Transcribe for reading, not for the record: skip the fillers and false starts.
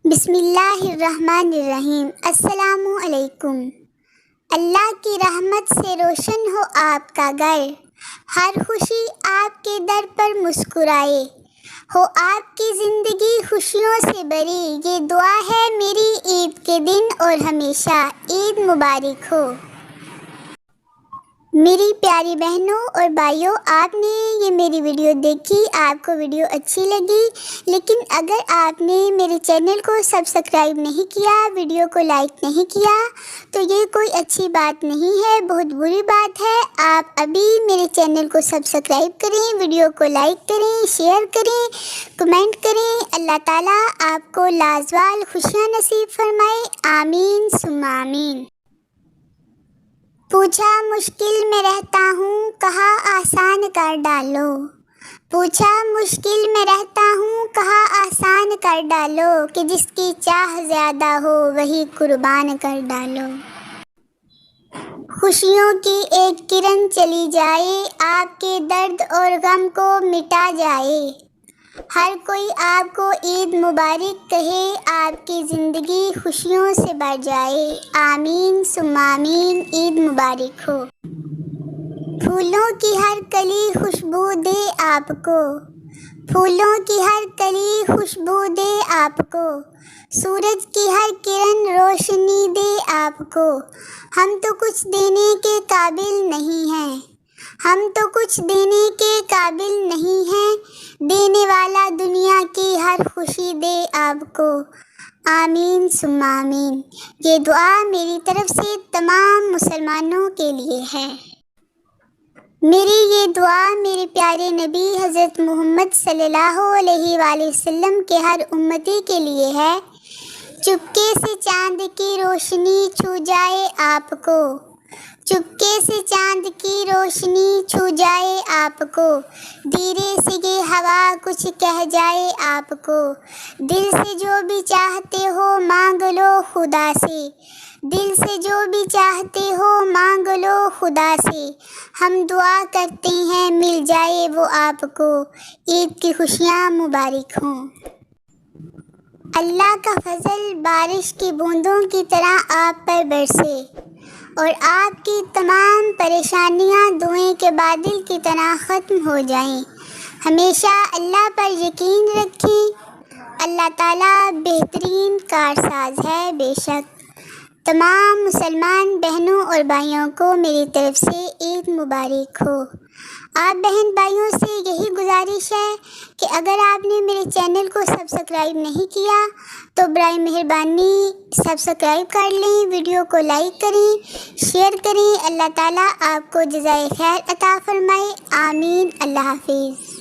بسم اللہ الرحمن الرحیم۔ السلام علیکم۔ اللہ کی رحمت سے روشن ہو آپ کا گھر، ہر خوشی آپ کے در پر مسکرائے، ہو آپ کی زندگی خوشیوں سے بھری، یہ دعا ہے میری عید کے دن اور ہمیشہ عید مبارک ہو۔ میری پیاری بہنوں اور بھائیوں، آپ نے یہ میری ویڈیو دیکھی، آپ کو ویڈیو اچھی لگی، لیکن اگر آپ نے میرے چینل کو سبسکرائب نہیں کیا، ویڈیو کو لائک نہیں کیا تو یہ کوئی اچھی بات نہیں ہے، بہت بری بات ہے۔ آپ ابھی میرے چینل کو سبسکرائب کریں، ویڈیو کو لائک کریں، شیئر کریں، کمنٹ کریں۔ اللہ تعالیٰ آپ کو لازوال خوشیاں نصیب فرمائے، آمین ثم آمین۔ پوچھا مشکل میں رہتا ہوں، کہا آسان کر ڈالو، پوچھا مشکل میں رہتا ہوں، کہا آسان کر ڈالو، کہ جس کی چاہ زیادہ ہو وہی قربان کر ڈالو۔ خوشیوں کی ایک کرن چلی جائے، آپ کے درد اور غم کو مٹا جائے، ہر کوئی آپ کو عید مبارک کہے، آپ کی زندگی خوشیوں سے بھر جائے، آمین ثم آمین۔ عید مبارک ہو۔ پھولوں کی ہر کلی خوشبو دے آپ کو، پھولوں کی ہر کلی خوشبو دے آپ کو، سورج کی ہر کرن روشنی دے آپ کو۔ ہم تو کچھ دینے کے قابل نہیں ہیں، ہم تو کچھ دینے کے قابل نہیں ہیں، دینے والا دنیا کی ہر خوشی دے آپ کو، آمین ثم آمین۔ یہ دعا میری طرف سے تمام مسلمانوں کے لیے ہے۔ میری یہ دعا میرے پیارے نبی حضرت محمد صلی اللہ علیہ وآلہ وسلم کے ہر امتی کے لیے ہے۔ چپکے سے چاند کی روشنی چھو جائے آپ کو، چپکے سے چاند کی روشنی چھو جائے آپ کو، دھیرے سے یہ ہوا کچھ کہہ جائے آپ کو، دل سے جو بھی چاہتے ہو مانگ لو خدا سے، دل سے جو بھی چاہتے ہو مانگ لو خدا سے، ہم دعا کرتے ہیں مل جائے وہ آپ کو، عید کی خوشیاں مبارک ہوں۔ اللہ کا فضل بارش کی بوندوں کی طرح آپ پر برسے، اور آپ کی تمام پریشانیاں دھوئیں کے بادل کی طرح ختم ہو جائیں۔ ہمیشہ اللہ پر یقین رکھیں، اللہ تعالیٰ بہترین کارساز ہے بے شک۔ تمام مسلمان بہنوں اور بھائیوں کو میری طرف سے عید مبارک ہو۔ آپ بہن بھائیوں سے یہی گزارش ہے کہ اگر آپ نے میرے چینل کو سبسکرائب نہیں کیا تو برائے مہربانی سبسکرائب کر لیں، ویڈیو کو لائک کریں، شیئر کریں۔ اللہ تعالیٰ آپ کو جزائے خیر عطا فرمائے، آمین۔ اللہ حافظ۔